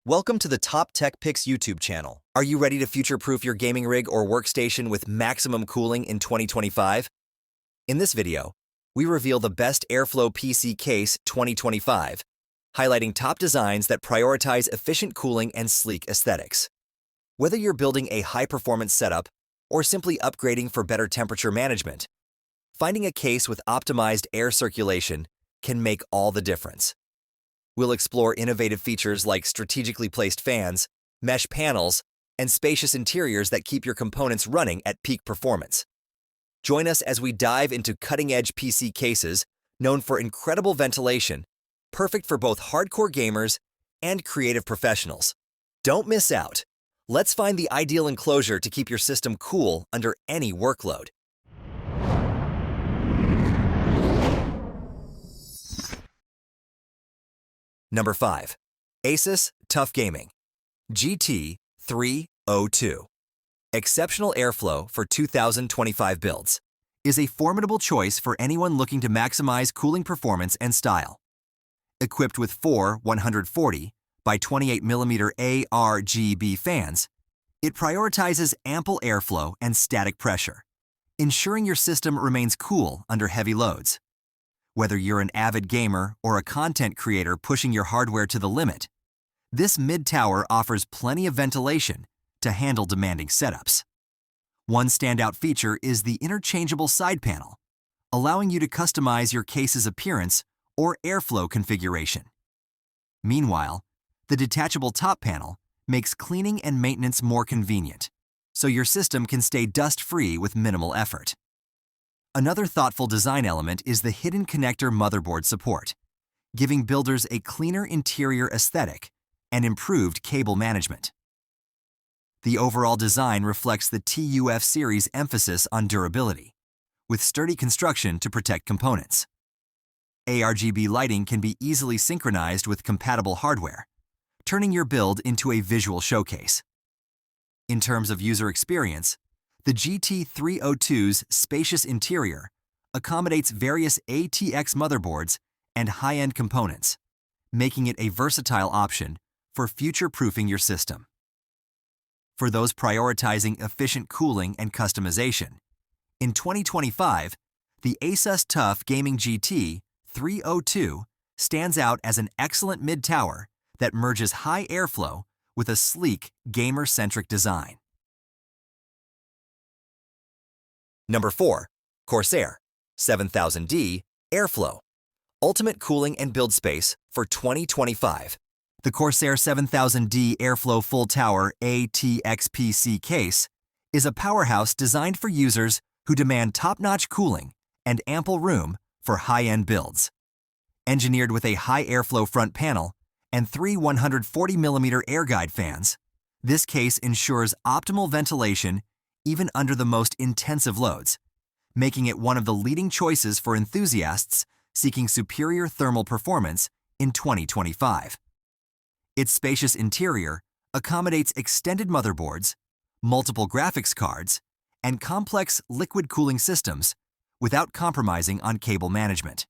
Welcome to the Top Tech Picks YouTube channel. Are you ready to future-proof your gaming rig or workstation with maximum cooling in 2025? In this video, we reveal the best Airflow PC case 2025, highlighting top designs that prioritize efficient cooling and sleek aesthetics. Whether you're building a high-performance setup or simply upgrading for better temperature management, finding a case with optimized air circulation can make all the difference. We'll explore innovative features like strategically placed fans, mesh panels, and spacious interiors that keep your components running at peak performance. Join us as we dive into cutting-edge PC cases known for incredible ventilation, perfect for both hardcore gamers and creative professionals. Don't miss out. Let's find the ideal enclosure to keep your system cool under any workload. Number 5. Asus Tough Gaming GT302. Exceptional airflow for 2025 builds is a formidable choice for anyone looking to maximize cooling performance and style. Equipped with four 140 by 28 mm ARGB fans, it prioritizes ample airflow and static pressure, ensuring your system remains cool under heavy loads. Whether you're an avid gamer or a content creator pushing your hardware to the limit, this mid-tower offers plenty of ventilation to handle demanding setups. One standout feature is the interchangeable side panel, allowing you to customize your case's appearance or airflow configuration. Meanwhile, the detachable top panel makes cleaning and maintenance more convenient, so your system can stay dust-free with minimal effort. Another thoughtful design element is the hidden connector motherboard support, giving builders a cleaner interior aesthetic and improved cable management. The overall design reflects the TUF series' emphasis on durability, with sturdy construction to protect components. ARGB lighting can be easily synchronized with compatible hardware, turning your build into a visual showcase. In terms of user experience, the GT302's spacious interior accommodates various ATX motherboards and high-end components, making it a versatile option for future-proofing your system. For those prioritizing efficient cooling and customization, in 2025, the Asus Tough Gaming GT302 stands out as an excellent mid-tower that merges high airflow with a sleek, gamer-centric design. Number 4. Corsair 7000D Airflow. Ultimate cooling and build space for 2025. The Corsair 7000D Airflow Full Tower ATX-PC case is a powerhouse designed for users who demand top-notch cooling and ample room for high-end builds. Engineered with a high airflow front panel and three 140 mm air guide fans, this case ensures optimal ventilation even under the most intensive loads, making it one of the leading choices for enthusiasts seeking superior thermal performance in 2025. Its spacious interior accommodates extended motherboards, multiple graphics cards, and complex liquid cooling systems without compromising on cable management.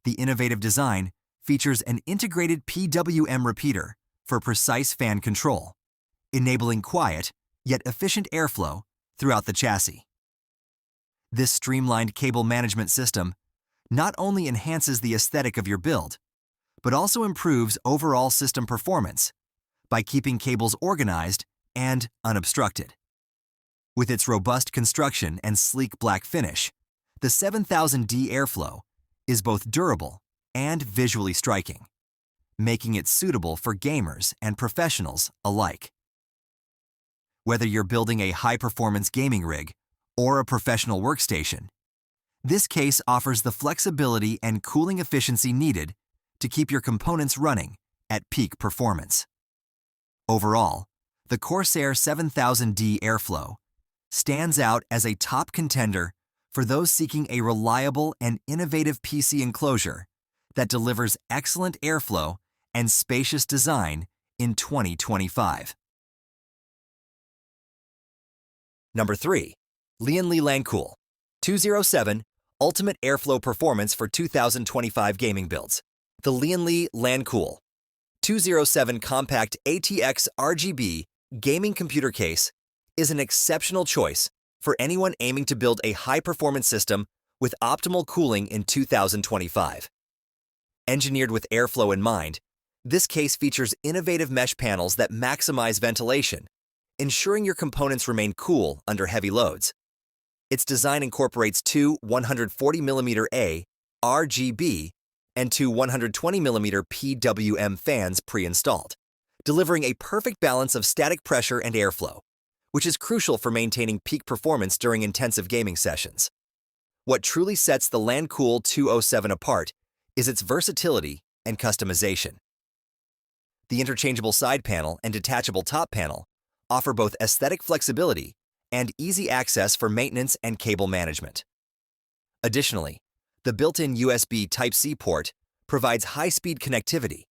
The innovative design features an integrated PWM repeater for precise fan control, enabling quiet yet efficient airflow throughout the chassis. This streamlined cable management system not only enhances the aesthetic of your build, but also improves overall system performance by keeping cables organized and unobstructed. With its robust construction and sleek black finish, the 7000D Airflow is both durable and visually striking, making it suitable for gamers and professionals alike. Whether you're building a high-performance gaming rig or a professional workstation, this case offers the flexibility and cooling efficiency needed to keep your components running at peak performance. Overall, the Corsair 7000D Airflow stands out as a top contender for those seeking a reliable and innovative PC enclosure that delivers excellent airflow and spacious design in 2025. Number 3. Lian Lancool 207 Ultimate Airflow Performance for 2025 Gaming Builds. The Lian Lancool 207 Compact ATX RGB gaming computer case is an exceptional choice for anyone aiming to build a high-performance system with optimal cooling in 2025. Engineered with airflow in mind, this case features innovative mesh panels that maximize ventilation, ensuring your components remain cool under heavy loads. Its design incorporates two 140mm RGB and two 120mm PWM fans pre-installed, delivering a perfect balance of static pressure and airflow, which is crucial for maintaining peak performance during intensive gaming sessions. What truly sets the LandCool 207 apart is its versatility and customization. The interchangeable side panel and detachable top panel offer both aesthetic flexibility and easy access for maintenance and cable management. Additionally, the built-in USB Type-C port provides high-speed connectivity,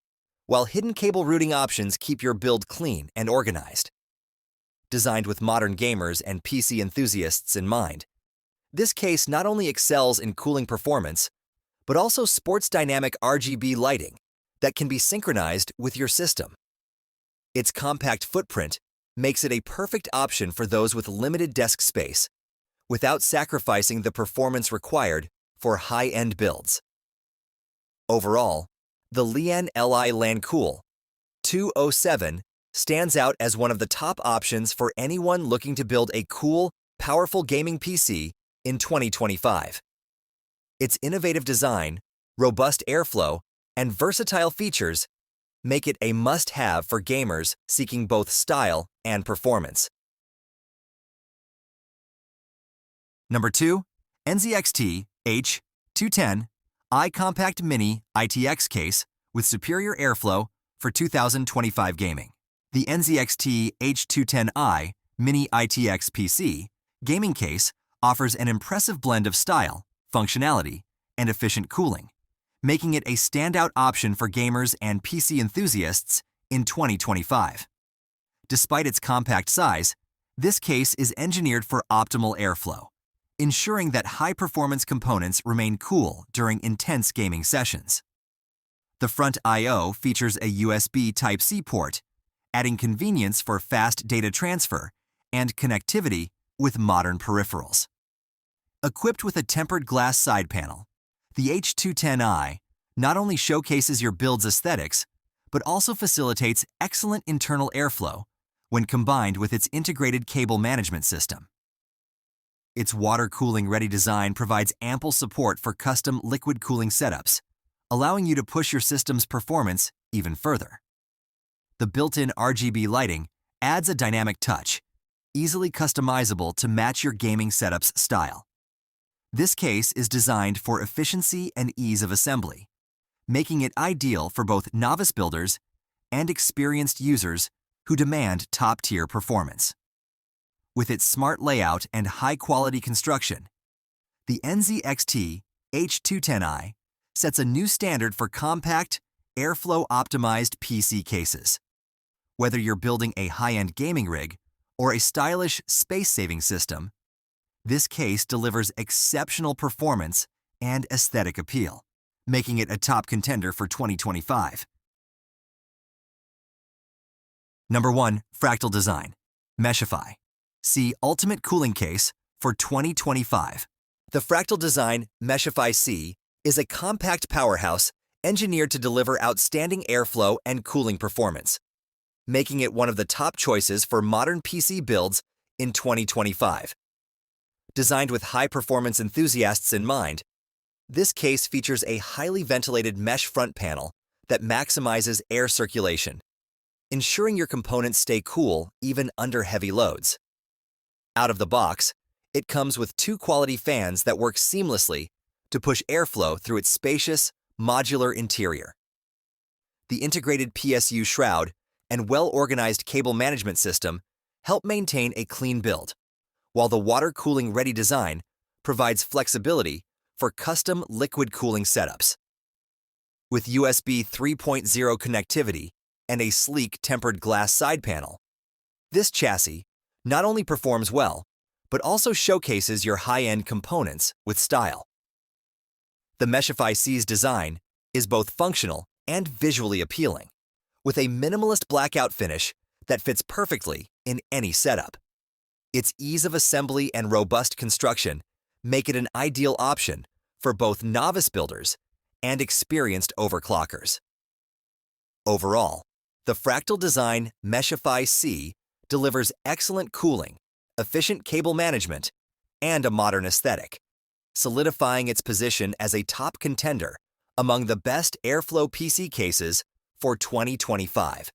while hidden cable routing options keep your build clean and organized. Designed with modern gamers and PC enthusiasts in mind, this case not only excels in cooling performance, but also sports dynamic RGB lighting that can be synchronized with your system. Its compact footprint makes it a perfect option for those with limited desk space, without sacrificing the performance required for high-end builds. Overall, the Lian Li LandCool 207 stands out as one of the top options for anyone looking to build a cool, powerful gaming PC in 2025. Its innovative design, robust airflow, and versatile features make it a must-have for gamers seeking both style and performance. Number 2. NZXT H210 iCompact Mini ITX case with superior airflow for 2025 gaming. The NZXT H210i Mini ITX PC gaming case offers an impressive blend of style, functionality, and efficient cooling, making it a standout option for gamers and PC enthusiasts in 2025. Despite its compact size, this case is engineered for optimal airflow, ensuring that high-performance components remain cool during intense gaming sessions. The front I/O features a USB Type-C port, adding convenience for fast data transfer and connectivity with modern peripherals. Equipped with a tempered glass side panel, the H210i not only showcases your build's aesthetics, but also facilitates excellent internal airflow when combined with its integrated cable management system. Its water cooling ready design provides ample support for custom liquid cooling setups, allowing you to push your system's performance even further. The built-in RGB lighting adds a dynamic touch, easily customizable to match your gaming setup's style. This case is designed for efficiency and ease of assembly, making it ideal for both novice builders and experienced users who demand top-tier performance. With its smart layout and high-quality construction, the NZXT H210i sets a new standard for compact, airflow-optimized PC cases. Whether you're building a high-end gaming rig or a stylish space-saving system, this case delivers exceptional performance and aesthetic appeal, making it a top contender for 2025. Number 1. Fractal Design Meshify. See Ultimate Cooling Case for 2025. The Fractal Design Meshify C is a compact powerhouse engineered to deliver outstanding airflow and cooling performance, making it one of the top choices for modern PC builds in 2025. Designed with high-performance enthusiasts in mind, this case features a highly ventilated mesh front panel that maximizes air circulation, ensuring your components stay cool even under heavy loads. Out of the box, it comes with two quality fans that work seamlessly to push airflow through its spacious, modular interior. The integrated PSU shroud and well-organized cable management system help maintain a clean build, while the water cooling ready design provides flexibility for custom liquid cooling setups. With USB 3.0 connectivity and a sleek tempered glass side panel, this chassis not only performs well, but also showcases your high-end components with style. The Meshify C's design is both functional and visually appealing, with a minimalist blackout finish that fits perfectly in any setup. Its ease of assembly and robust construction make it an ideal option for both novice builders and experienced overclockers. Overall, the Fractal Design Meshify C delivers excellent cooling, efficient cable management, and a modern aesthetic, solidifying its position as a top contender among the best airflow PC cases for 2025.